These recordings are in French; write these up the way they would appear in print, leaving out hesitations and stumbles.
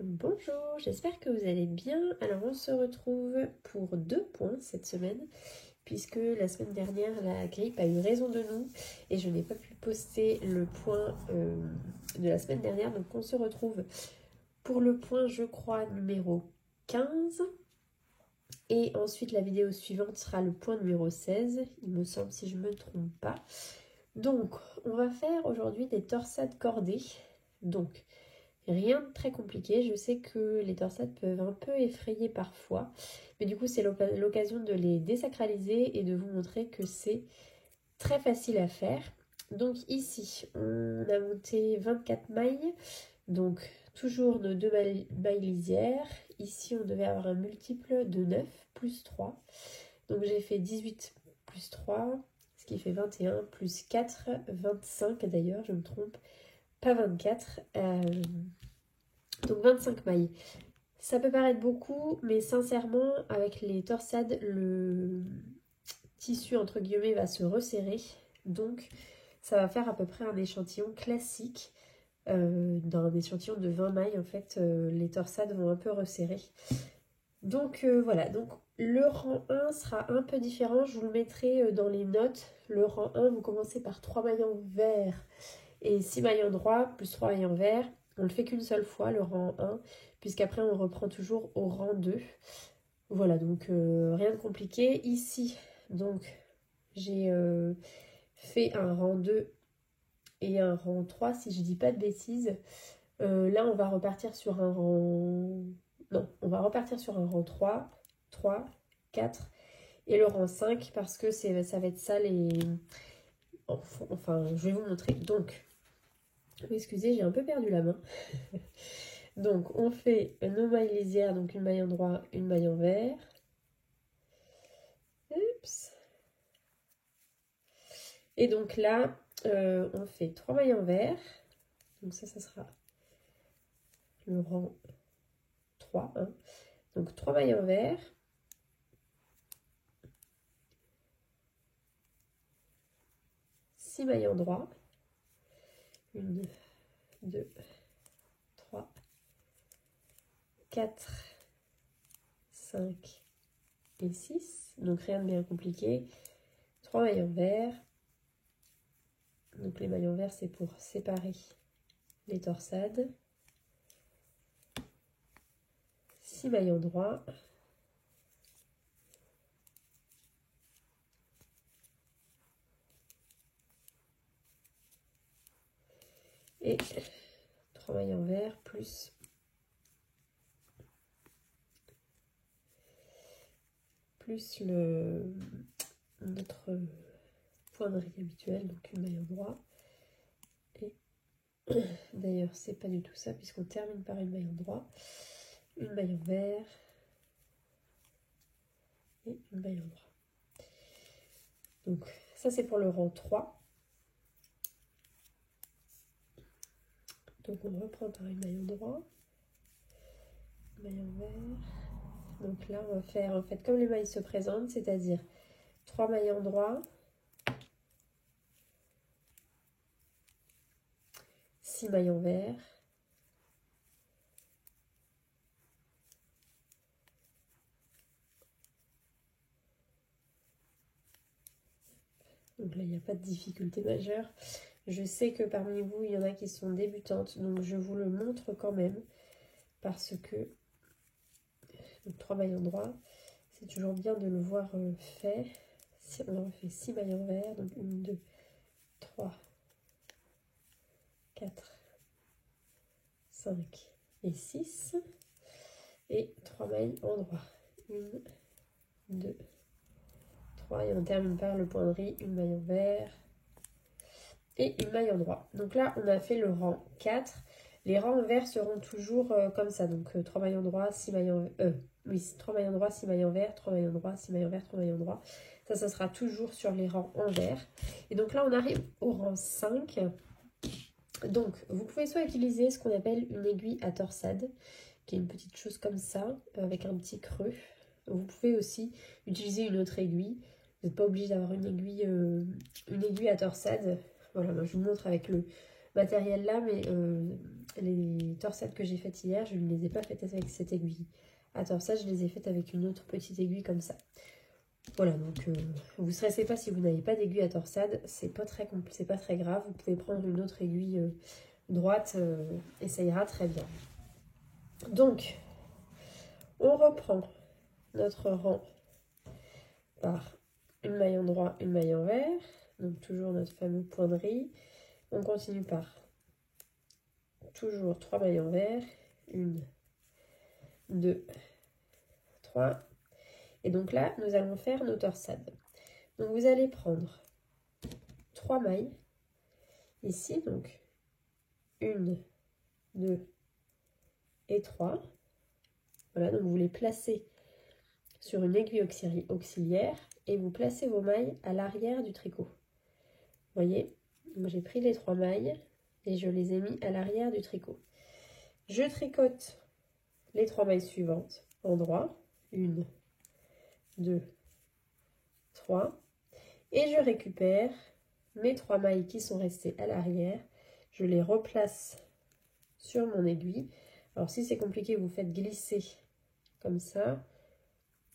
Bonjour, j'espère que vous allez bien. Alors on se retrouve pour 2 points cette semaine, puisque la semaine dernière la grippe a eu raison de nous et je n'ai pas pu poster le point de la semaine dernière. Donc on se retrouve pour le point, je crois, numéro 15. Et ensuite la vidéo suivante sera le point numéro 16, il me semble, si je ne me trompe pas. Donc on va faire aujourd'hui des torsades cordées. Donc rien de très compliqué, je sais que les torsades peuvent un peu effrayer parfois, mais du coup c'est l'occasion de les désacraliser et de vous montrer que c'est très facile à faire. Donc ici, on a monté 24 mailles, donc toujours nos 2 mailles lisières. Ici, on devait avoir un multiple de 9 plus 3. Donc j'ai fait 18 plus 3, ce qui fait 21 plus 4, 25 d'ailleurs, je me trompe, pas 24. Donc 25 mailles. Ça peut paraître beaucoup, mais sincèrement, avec les torsades, le tissu, entre guillemets, va se resserrer. Donc, ça va faire à peu près un échantillon classique. Dans un échantillon de 20 mailles, en fait, les torsades vont un peu resserrer. Donc, voilà. Donc, le rang 1 sera un peu différent. Je vous le mettrai dans les notes. Le rang 1, vous commencez par 3 maillons verts et 6 maillons droits, plus 3 maillons verts. On le fait qu'une seule fois, le rang 1, puisqu'après on reprend toujours au rang 2. Voilà, donc rien de compliqué. Ici, donc, j'ai fait un rang 2 et un rang 3, si je dis pas de bêtises. Là, on va repartir sur un rang... Non, on va repartir sur un rang 3, 3, 4 et le rang 5, parce que ça va être ça les... Enfin, je vais vous montrer. Donc, excusez, j'ai un peu perdu la main. Donc, on fait nos mailles lisières, donc une maille en droit, une maille en vert. Oups. Et donc là, on fait 3 mailles en vert. Donc ça sera le rang 3. Hein. Donc 3 mailles en vert. Six mailles en droit. 1, 2, 3, 4, 5 et 6. Donc rien de bien compliqué. 3 mailles en vert. Donc les mailles en vert, c'est pour séparer les torsades. 6 mailles en droit. Et 3 mailles en vert plus notre pointerie habituelle, donc une maille en droit. Et d'ailleurs, c'est pas du tout ça, puisqu'on termine par une maille en droit, une maille en vert et une maille en droit. Donc, ça, c'est pour le rang 3. Donc, on reprend par une maille en droit, une maille en vert. Donc là, on va faire en fait comme les mailles se présentent, c'est-à-dire 3 mailles en droit, 6 mailles en vert, donc là, il n'y a pas de difficulté majeure. Je sais que parmi vous, il y en a qui sont débutantes, donc je vous le montre quand même, parce que donc 3 mailles en droit, c'est toujours bien de le voir fait. Si on en fait 6 mailles en vert, donc 1, 2, 3, 4, 5 et 6. Et 3 mailles en droit. 1, 2, 3. Et on termine par le point de riz, une maille en vert et une maille en droit. Donc là, on a fait le rang 4. Les rangs en vert seront toujours comme ça. Donc 3 mailles en droit, 6 mailles en vert. Oui, 3 mailles en droit, 6 mailles en vert, 3 mailles en droit, 6 mailles en vert, 3 mailles en droit. Ça sera toujours sur les rangs en vert. Et donc là, on arrive au rang 5. Donc, vous pouvez soit utiliser ce qu'on appelle une aiguille à torsade, qui est une petite chose comme ça, avec un petit creux. Vous pouvez aussi utiliser une autre aiguille. Vous n'êtes pas obligé d'avoir une aiguille à torsade. Voilà, moi je vous montre avec le matériel là, mais les torsades que j'ai faites hier, je ne les ai pas faites avec cette aiguille à torsade, je les ai faites avec une autre petite aiguille comme ça. Voilà, donc vous ne stressez pas si vous n'avez pas d'aiguille à torsade, c'est pas très grave, vous pouvez prendre une autre aiguille droite et ça ira très bien. Donc, on reprend notre rang par une maille en droit, une maille envers, donc toujours notre fameux point de riz. On continue par toujours 3 mailles envers, 1, 2, 3. Et donc là, nous allons faire nos torsades. Donc vous allez prendre 3 mailles ici, donc 1, 2 et 3. Voilà, donc vous les placez sur une aiguille auxiliaire et vous placez vos mailles à l'arrière du tricot. Vous voyez, j'ai pris les 3 mailles et je les ai mis à l'arrière du tricot. Je tricote les 3 mailles suivantes en droit, 1, 2, 3, et je récupère mes 3 mailles qui sont restées à l'arrière, je les replace sur mon aiguille. Alors si c'est compliqué, vous faites glisser comme ça,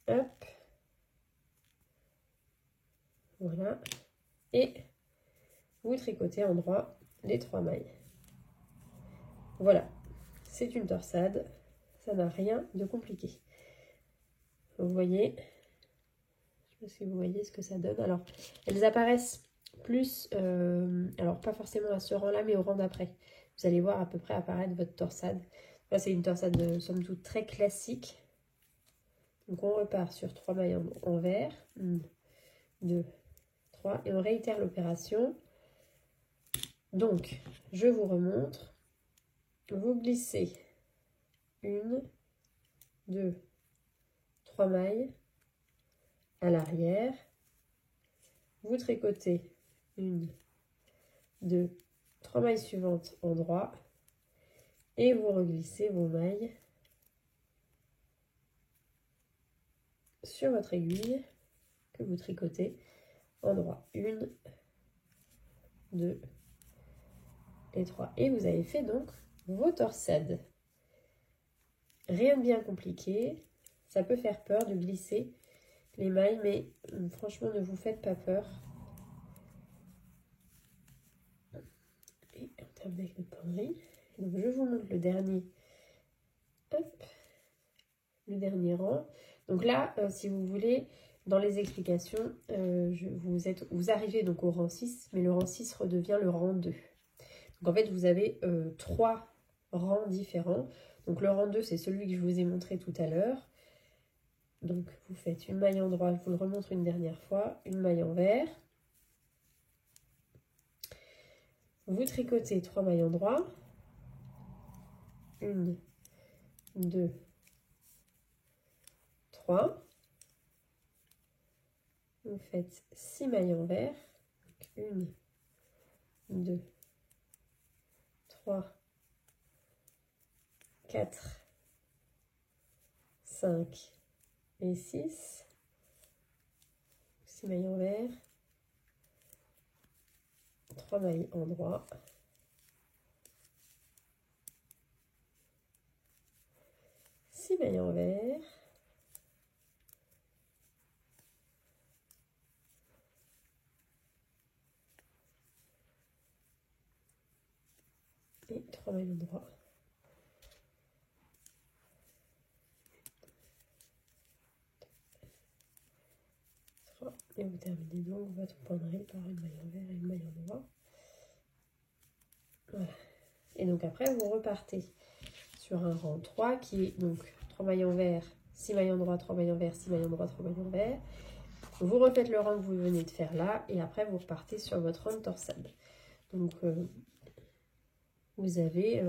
hop, voilà, et vous tricotez en droit les 3 mailles. Voilà, c'est une torsade, ça n'a rien de compliqué. Vous voyez, je sais pas si vous voyez ce que ça donne. Alors, elles apparaissent plus, alors pas forcément à ce rang-là, mais au rang d'après. Vous allez voir à peu près apparaître votre torsade. Là, c'est une torsade, somme toute, très classique. Donc, on repart sur 3 mailles envers. 1, 2, 3. Et on réitère l'opération. Donc, je vous remontre. Vous glissez 1, 2, 3 mailles à l'arrière. Vous tricotez 1, 2, 3 mailles suivantes en droit. Et vous reglissez vos mailles sur votre aiguille que vous tricotez en droit. 1, 2 et 3. Et vous avez fait donc vos torsades. Rien de bien compliqué. Ça peut faire peur de glisser les mailles, mais franchement, ne vous faites pas peur. Et on termine avec notre penderie. Donc je vous montre le dernier. Hop, le dernier rang. Donc là, si vous voulez, dans les explications, vous arrivez donc au rang 6, mais le rang 6 redevient le rang 2. Donc en fait, vous avez 3 rangs différents. Donc le rang 2, c'est celui que je vous ai montré tout à l'heure. Donc vous faites une maille en droit, je vous le remontre une dernière fois, une maille envers. Vous tricotez 3 mailles en droit. 1, 2, 3. Vous faites 6 mailles envers. 1, 2, 3, 4, 5 et 6. 6 mailles envers. 3 mailles en droit. Six mailles envers. Et 3 mailles en droit. Et vous terminez donc votre penderie par une maille envers et une maille en droit. Voilà. Et donc après, vous repartez sur un rang 3 qui est donc 3 mailles envers, 6 mailles en droit, 3 mailles envers, 6 mailles en droit, 3 mailles envers. Vous refaites le rang que vous venez de faire là et après vous repartez sur votre rang de torsade. Donc vous avez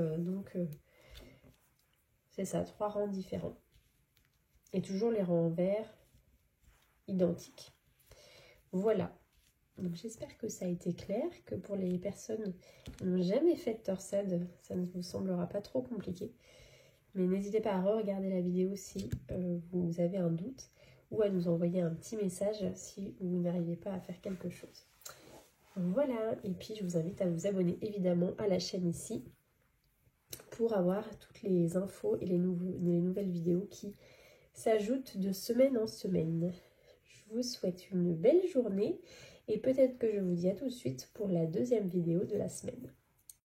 c'est ça, 3 rangs différents. Et toujours les rangs envers identiques. Voilà. Donc j'espère que ça a été clair, que pour les personnes qui n'ont jamais fait de torsade, ça ne vous semblera pas trop compliqué. Mais n'hésitez pas à re-regarder la vidéo si vous avez un doute ou à nous envoyer un petit message si vous n'arrivez pas à faire quelque chose. Voilà, et puis je vous invite à vous abonner évidemment à la chaîne ici pour avoir toutes les infos et les nouvelles vidéos qui s'ajoutent de semaine en semaine. Je vous souhaite une belle journée et peut-être que je vous dis à tout de suite pour la deuxième vidéo de la semaine.